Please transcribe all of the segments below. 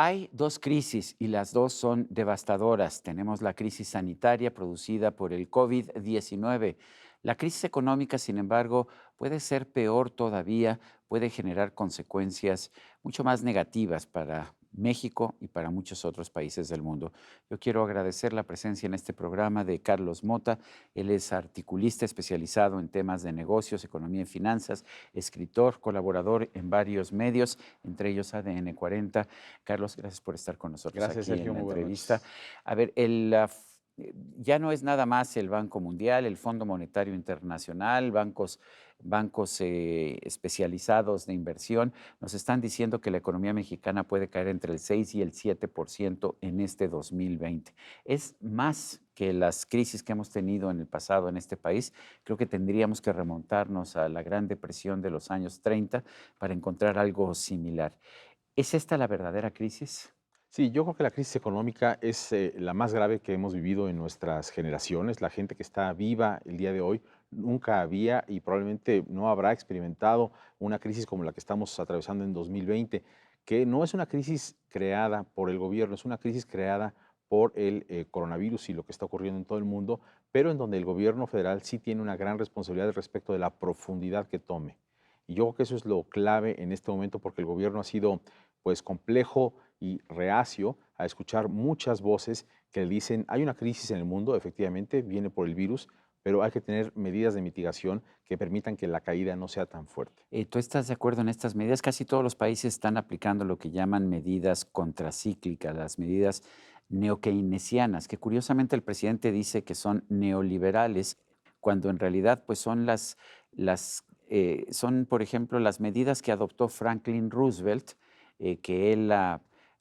Hay dos crisis y las dos son devastadoras. Tenemos la crisis sanitaria producida por el COVID-19. La crisis económica, sin embargo, puede ser peor todavía, puede generar consecuencias mucho más negativas para México y para muchos otros países del mundo. Yo quiero agradecer la presencia en este programa de Carlos Mota. Él es articulista especializado en temas de negocios, economía y finanzas, escritor, colaborador en varios medios, entre ellos ADN 40. Carlos, gracias por estar con nosotros Gracias, aquí en Sergio. la Muy buenas entrevista. noches. A ver, ya no es nada más el Banco Mundial, el Fondo Monetario Internacional, bancos especializados de inversión. Nos están diciendo que la economía mexicana puede caer entre el 6 y el 7% en este 2020. Es más que las crisis que hemos tenido en el pasado en este país. Creo que tendríamos que remontarnos a la Gran Depresión de los años 30 para encontrar algo similar. ¿Es esta la verdadera crisis? Sí, yo creo que la crisis económica es la más grave que hemos vivido en nuestras generaciones. La gente que está viva el día de hoy nunca había y probablemente no habrá experimentado una crisis como la que estamos atravesando en 2020, que no es una crisis creada por el gobierno, es una crisis creada por el coronavirus y lo que está ocurriendo en todo el mundo, pero en donde el gobierno federal sí tiene una gran responsabilidad respecto de la profundidad que tome. Y yo creo que eso es lo clave en este momento porque el gobierno ha sido pues complejo y reacio a escuchar muchas voces que dicen, hay una crisis en el mundo, efectivamente, viene por el virus, pero hay que tener medidas de mitigación que permitan que la caída no sea tan fuerte. ¿Tú estás de acuerdo en estas medidas? Casi todos los países están aplicando lo que llaman medidas contracíclicas, las medidas neokeynesianas, que curiosamente el presidente dice que son neoliberales, cuando en realidad pues son, por ejemplo, las medidas que adoptó Franklin Roosevelt, que él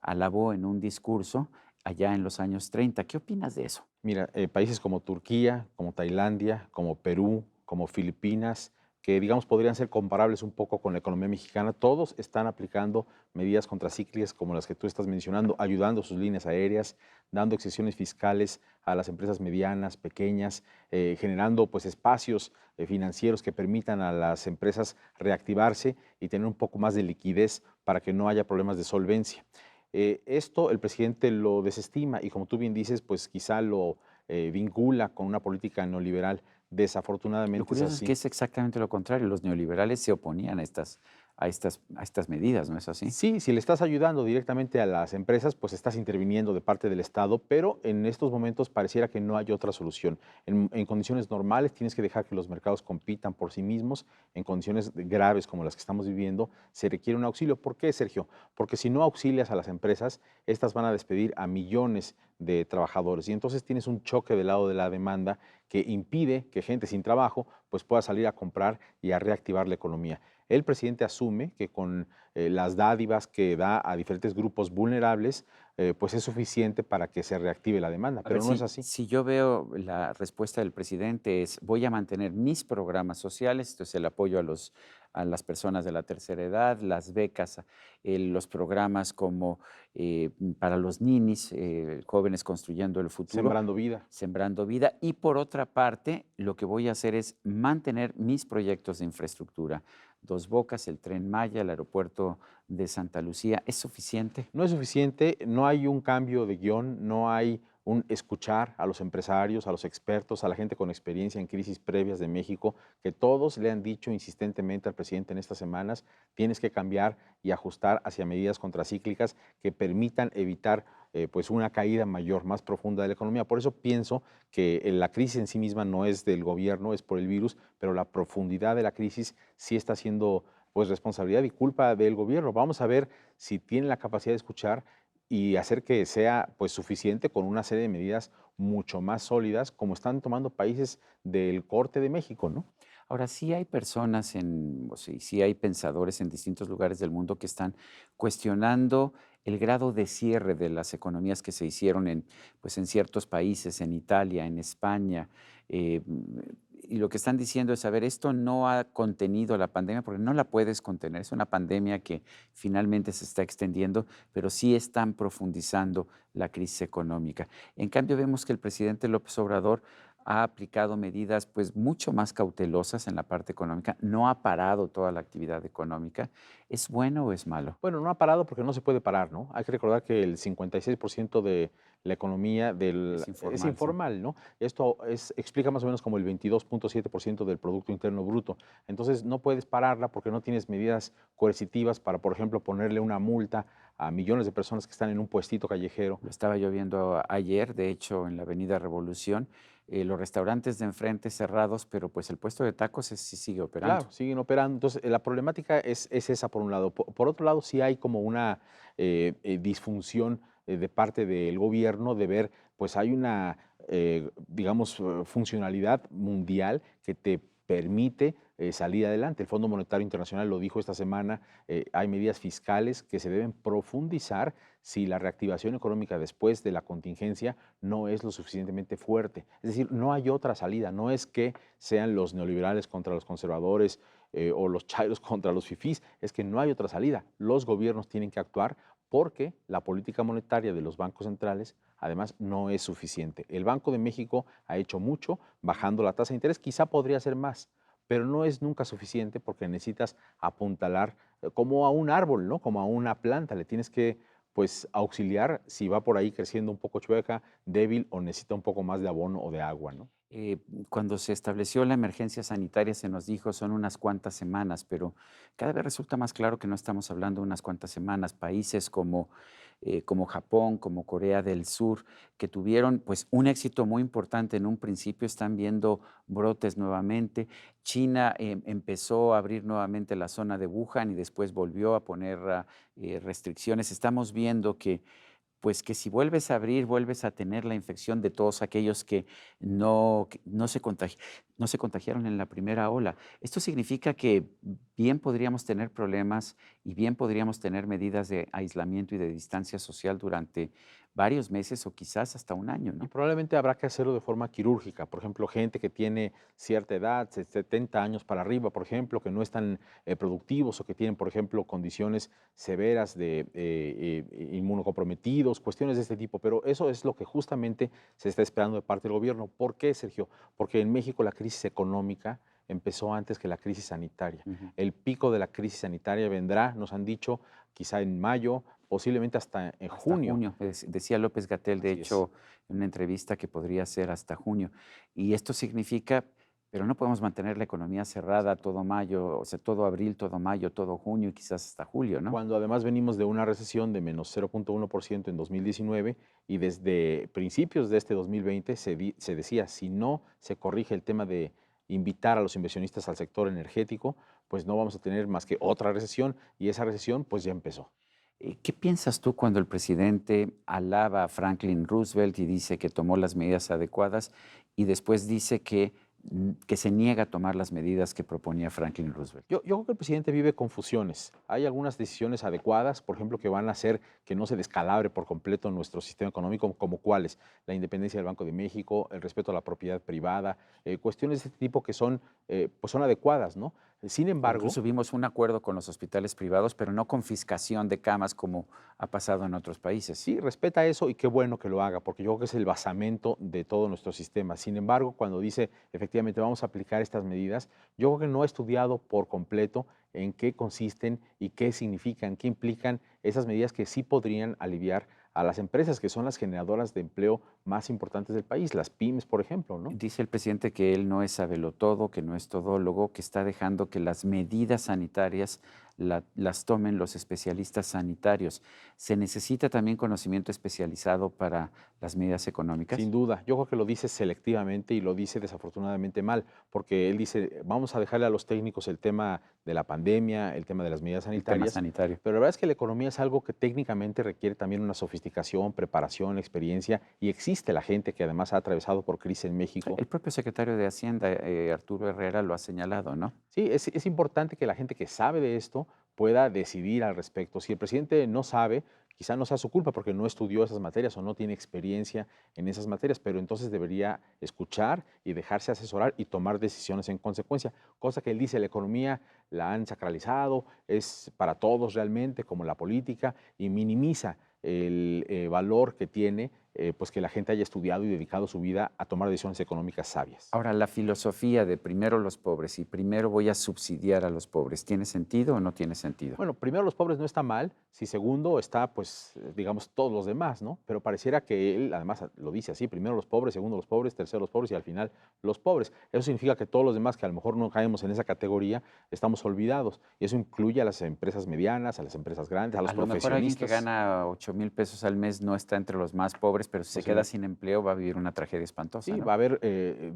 alabó en un discurso allá en los años 30. ¿Qué opinas de eso? Mira, países como Turquía, como Tailandia, como Perú, como Filipinas, que digamos podrían ser comparables un poco con la economía mexicana, todos están aplicando medidas contracíclicas como las que tú estás mencionando, ayudando a sus líneas aéreas, dando exenciones fiscales a las empresas medianas, pequeñas, generando pues espacios financieros que permitan a las empresas reactivarse y tener un poco más de liquidez para que no haya problemas de solvencia. Esto el presidente lo desestima y como tú bien dices, pues quizá lo vincula con una política neoliberal. Lo Desafortunadamente es curioso es que así. es exactamente lo contrario. Los neoliberales se oponían a estas medidas, ¿no es así? Sí, si le estás ayudando directamente a las empresas, pues estás interviniendo de parte del Estado, pero en estos momentos pareciera que no hay otra solución. En condiciones normales tienes que dejar que los mercados compitan por sí mismos. En condiciones graves como las que estamos viviendo, se requiere un auxilio. ¿Por qué, Sergio? Porque si no auxilias a las empresas, estas van a despedir a millones de trabajadores y entonces tienes un choque del lado de la demanda que impide que gente sin trabajo pues pueda salir a comprar y a reactivar la economía. El presidente asume que con las dádivas que da a diferentes grupos vulnerables, pues es suficiente para que se reactive la demanda, A ver, pero no es si, así. si yo veo la respuesta del presidente es voy a mantener mis programas sociales, entonces el apoyo a las personas de la tercera edad, las becas, los programas como para los ninis, jóvenes construyendo el futuro, Sembrando vida. sembrando vida. Y por otra parte, lo que voy a hacer es mantener mis proyectos de infraestructura. Dos Bocas, el Tren Maya, el aeropuerto de Santa Lucía. ¿Es suficiente? No es suficiente, no hay un cambio de guión, no hay un escuchar a los empresarios, a los expertos, a la gente con experiencia en crisis previas de México, que todos le han dicho insistentemente al presidente en estas semanas, tienes que cambiar y ajustar hacia medidas contracíclicas que permitan evitar pues una caída mayor, más profunda de la economía. Por eso pienso que la crisis en sí misma no es del gobierno, es por el virus, pero la profundidad de la crisis sí está siendo pues responsabilidad y culpa del gobierno. Vamos a ver si tienen la capacidad de escuchar y hacer que sea pues suficiente con una serie de medidas mucho más sólidas como están tomando países del corte de México, ¿no? Ahora, sí hay personas o sea, sí hay pensadores en distintos lugares del mundo que están cuestionando el grado de cierre de las economías que se hicieron pues en ciertos países, en Italia, en España. Y lo que están diciendo es, a ver, esto no ha contenido la pandemia porque no la puedes contener. Es una pandemia que finalmente se está extendiendo, pero sí están profundizando la crisis económica. En cambio, vemos que el presidente López Obrador ha aplicado medidas pues mucho más cautelosas en la parte económica, no ha parado toda la actividad económica. ¿Es bueno o es malo? Bueno, no ha parado porque no se puede parar, ¿no? Hay que recordar que el 56% de la economía Es es informal, sí. informal, ¿no? Esto explica más o menos como el 22.7% del Producto Interno Bruto. Entonces, no puedes pararla porque no tienes medidas coercitivas para, por ejemplo, ponerle una multa a millones de personas que están en un puestito callejero. Lo estaba yo viendo ayer, de hecho, en la Avenida Revolución, los restaurantes de enfrente cerrados, pero pues el puesto de tacos sí sigue operando. Claro, siguen operando. Entonces, la problemática es esa por un lado. Por otro lado, sí hay como una disfunción de parte del gobierno de ver, pues hay una, digamos, funcionalidad mundial que te permite salir adelante. El Fondo Monetario Internacional lo dijo esta semana, hay medidas fiscales que se deben profundizar si la reactivación económica después de la contingencia no es lo suficientemente fuerte. Es decir, no hay otra salida, no es que sean los neoliberales contra los conservadores o los chairos contra los fifís, es que no hay otra salida. Los gobiernos tienen que actuar porque la política monetaria de los bancos centrales además no es suficiente. El Banco de México ha hecho mucho bajando la tasa de interés, quizá podría ser más, pero no es nunca suficiente porque necesitas apuntalar como a un árbol, ¿no? Como a una planta, le tienes que pues auxiliar si va por ahí creciendo un poco chueca, débil o necesita un poco más de abono o de agua, ¿no? Cuando se estableció la emergencia sanitaria se nos dijo son unas cuantas semanas, pero cada vez resulta más claro que no estamos hablando de unas cuantas semanas. Países como Japón, como Corea del Sur, que tuvieron pues un éxito muy importante en un principio, están viendo brotes nuevamente. China empezó a abrir nuevamente la zona de Wuhan y después volvió a poner restricciones. Estamos viendo que pues que si vuelves a abrir, vuelves a tener la infección de todos aquellos que no se contagiaron en la primera ola. Esto significa que bien podríamos tener problemas y bien podríamos tener medidas de aislamiento y de distancia social durante varios meses o quizás hasta un año, Y ¿no? probablemente habrá que hacerlo de forma quirúrgica. Por ejemplo, gente que tiene cierta edad, 70 años para arriba, por ejemplo, que no están productivos o que tienen, por ejemplo, condiciones severas de inmunocomprometidos, cuestiones de este tipo. Pero eso es lo que justamente se está esperando de parte del gobierno. ¿Por qué, Sergio? Porque en México la crisis económica empezó antes que la crisis sanitaria. Ujú. El pico de la crisis sanitaria vendrá, nos han dicho, quizá en mayo, posiblemente hasta en Hasta junio. junio, decía López-Gatell, de Así es. hecho, en una entrevista que podría ser hasta junio. Y esto significa, pero no podemos mantener la economía cerrada todo mayo, o sea, todo abril, todo mayo, todo junio y quizás hasta julio, ¿no? Cuando además venimos de una recesión de menos 0.1% en 2019 y desde principios de este 2020 se decía, si no se corrige el tema de invitar a los inversionistas al sector energético, pues no vamos a tener más que otra recesión y esa recesión pues ya empezó. ¿Qué piensas tú cuando el presidente alaba a Franklin Roosevelt y dice que tomó las medidas adecuadas y después dice que se niega a tomar las medidas que proponía Franklin Roosevelt? Yo creo que el presidente vive confusiones. Hay algunas decisiones adecuadas, por ejemplo, que van a hacer que no se descalabre por completo nuestro sistema económico, como cuáles, la independencia del Banco de México, el respeto a la propiedad privada, cuestiones de este tipo que son, pues son adecuadas, ¿no? Sin O embargo, incluso vimos un acuerdo con los hospitales privados, pero no confiscación de camas como ha pasado en otros países. sí, respeta eso y qué bueno que lo haga, porque yo creo que es el basamento de todo nuestro sistema. Sin embargo, cuando dice efectivamente vamos a aplicar estas medidas, yo creo que no ha estudiado por completo en qué consisten y qué significan, qué implican esas medidas que sí podrían aliviar a las empresas que son las generadoras de empleo más importantes del país, las pymes, por ejemplo, ¿no? Dice el presidente que él no es sabelotodo, que no es todólogo, que está dejando que las medidas sanitarias las tomen los especialistas sanitarios. ¿Se necesita también conocimiento especializado para las medidas Sin económicas? duda, yo creo que lo dice selectivamente y lo dice desafortunadamente mal, porque él dice, vamos a dejarle a los técnicos el tema de la pandemia, el tema de las medidas El tema sanitarias, sanitario. pero la verdad es que la economía es algo que técnicamente requiere también una sofisticación, preparación, experiencia, y existe la gente que además ha atravesado por crisis en México. El propio secretario de Hacienda, Arturo Herrera, lo ha señalado, ¿no? Sí, es importante que la gente que sabe de esto pueda decidir al respecto. Si el presidente no sabe, quizá no sea su culpa porque no estudió esas materias o no tiene experiencia en esas materias, pero entonces debería escuchar y dejarse asesorar y tomar decisiones en consecuencia. Cosa que él dice, la economía la han sacralizado, es para todos realmente, como la política, y minimiza el valor que tiene pues que la gente haya estudiado y dedicado su vida a tomar decisiones económicas sabias. Ahora, la filosofía de primero los pobres y primero voy a subsidiar a los pobres, ¿tiene sentido o no tiene sentido? Bueno, primero los pobres no está mal, si segundo está, pues, digamos, todos los demás, ¿no? Pero pareciera que él, además, lo dice así, primero los pobres, segundo los pobres, tercero los pobres y al final los pobres. Eso significa que todos los demás que a lo mejor no caemos en esa categoría, estamos olvidados. Y eso incluye a las empresas medianas, a las empresas grandes, a los A lo mejor alguien que profesionistas. gana 8,000 pesos al mes no está entre los más pobres, pero si se queda Posiblemente. sin empleo va a vivir una tragedia espantosa, Sí, ¿no? va a haber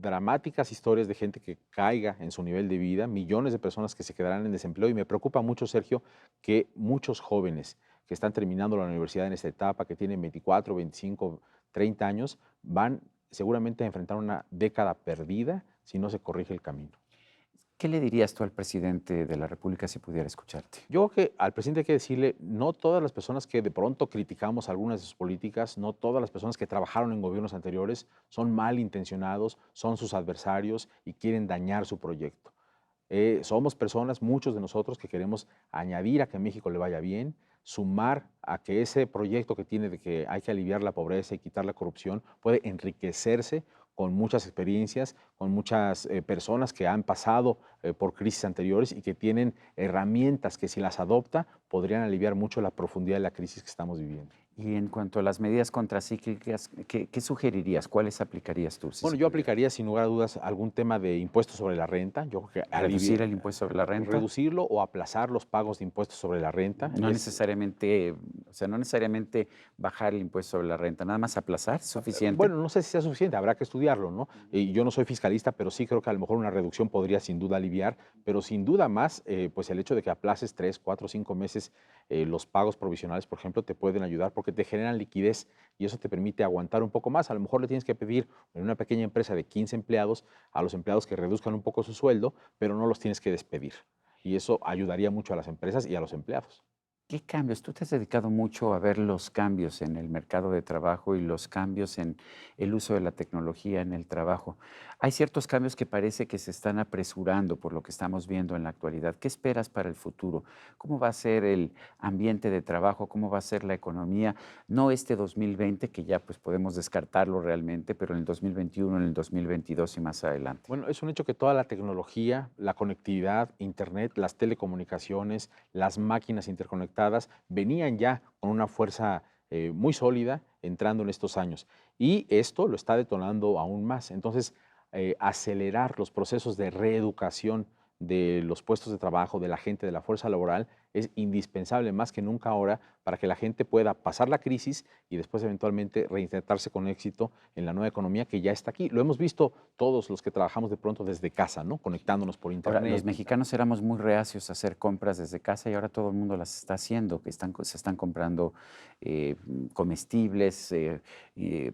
dramáticas historias de gente que caiga en su nivel de vida, millones de personas que se quedarán en desempleo y me preocupa mucho, Sergio, que muchos jóvenes que están terminando la universidad en esta etapa, que tienen 24, 25, 30 años, van seguramente a enfrentar una década perdida si no se corrige el camino. ¿Qué le dirías tú al presidente de la República si pudiera escucharte? Yo creo que al presidente hay que decirle, no todas las personas que de pronto criticamos algunas de sus políticas, no todas las personas que trabajaron en gobiernos anteriores son malintencionados, son sus adversarios y quieren dañar su proyecto. Somos personas, muchos de nosotros, que queremos añadir a que México le vaya bien, sumar a que ese proyecto que tiene de que hay que aliviar la pobreza y quitar la corrupción puede enriquecerse con muchas experiencias, con muchas personas que han pasado por crisis anteriores y que tienen herramientas que si las adopta podrían aliviar mucho la profundidad de la crisis que estamos viviendo. Y en cuanto a las medidas contracíclicas, ¿qué sugerirías? ¿Cuáles aplicarías tú? Si Bueno, se yo pudiera? aplicaría sin lugar a dudas algún tema de impuestos sobre la renta. Yo creo que ¿Reducir el impuesto sobre la renta? reducirlo o aplazar los pagos de impuestos sobre la renta. No necesariamente, o sea, no necesariamente bajar el impuesto sobre la renta, nada más aplazar, ¿suficiente? Bueno, no sé si sea suficiente, habrá que estudiarlo, ¿no? Y yo no soy fiscalista, pero sí creo que a lo mejor una reducción podría sin duda aliviar, pero sin duda más, pues el hecho de que aplaces 3, 4, 5 meses los pagos provisionales, por ejemplo, te pueden ayudar porque te generan liquidez y eso te permite aguantar un poco más. A lo mejor le tienes que pedir en una pequeña empresa de 15 empleados a los empleados que reduzcan un poco su sueldo, pero no los tienes que despedir. Y eso ayudaría mucho a las empresas y a los empleados. ¿Qué cambios? Tú te has dedicado mucho a ver los cambios en el mercado de trabajo y los cambios en el uso de la tecnología en el trabajo. Hay ciertos cambios que parece que se están apresurando por lo que estamos viendo en la actualidad. ¿Qué esperas para el futuro? ¿Cómo va a ser el ambiente de trabajo? ¿Cómo va a ser la economía? No este 2020, que ya pues podemos descartarlo realmente, pero en el 2021, en el 2022 y más adelante. Bueno, es un hecho que toda la tecnología, la conectividad, Internet, las telecomunicaciones, las máquinas interconectadas venían ya con una fuerza muy sólida entrando en estos años. Y esto lo está detonando aún más. Entonces, acelerar los procesos de reeducación de los puestos de trabajo, de la gente, de la fuerza laboral, es indispensable más que nunca ahora para que la gente pueda pasar la crisis y después eventualmente reinsertarse con éxito en la nueva economía que ya está aquí. Lo hemos visto todos los que trabajamos de pronto desde casa, ¿no? Conectándonos por Ahora, internet. los mexicanos éramos muy reacios a hacer compras desde casa y ahora todo el mundo las está haciendo, se están comprando comestibles,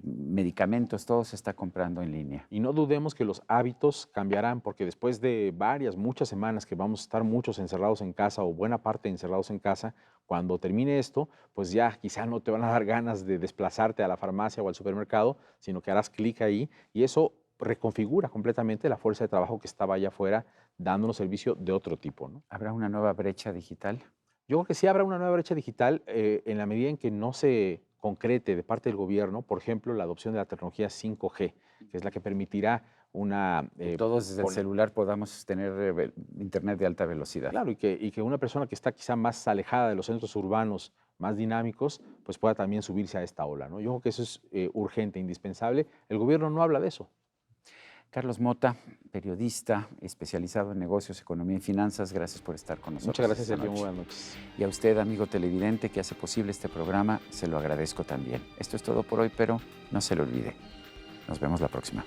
medicamentos, todo se está comprando en línea. Y no dudemos que los hábitos cambiarán, porque después de muchas semanas que vamos a estar muchos encerrados en casa o buena parte encerrados en casa, cuando termine esto, pues ya quizá no te van a dar ganas de desplazarte a la farmacia o al supermercado, sino que harás clic ahí y eso reconfigura completamente la fuerza de trabajo que estaba allá afuera dándonos servicio de otro tipo, ¿no? ¿Habrá una nueva brecha digital? Yo creo que sí habrá una nueva brecha digital en la medida en que no se concrete de parte del gobierno, por ejemplo, la adopción de la tecnología 5G, que es la que permitirá una... Que todos desde el celular podamos tener internet de alta velocidad. Claro, y que una persona que está quizá más alejada de los centros urbanos, más dinámicos, pues pueda también subirse a esta ola, ¿no? Yo creo que eso es urgente, indispensable. El gobierno no habla de eso. Carlos Mota, periodista especializado en negocios, economía y finanzas, gracias por estar con nosotros. Muchas gracias, esta Sergio. Muy noche. buenas noches. Y a usted, amigo televidente, que hace posible este programa, se lo agradezco también. Esto es todo por hoy, pero no se lo olvide. Nos vemos la próxima.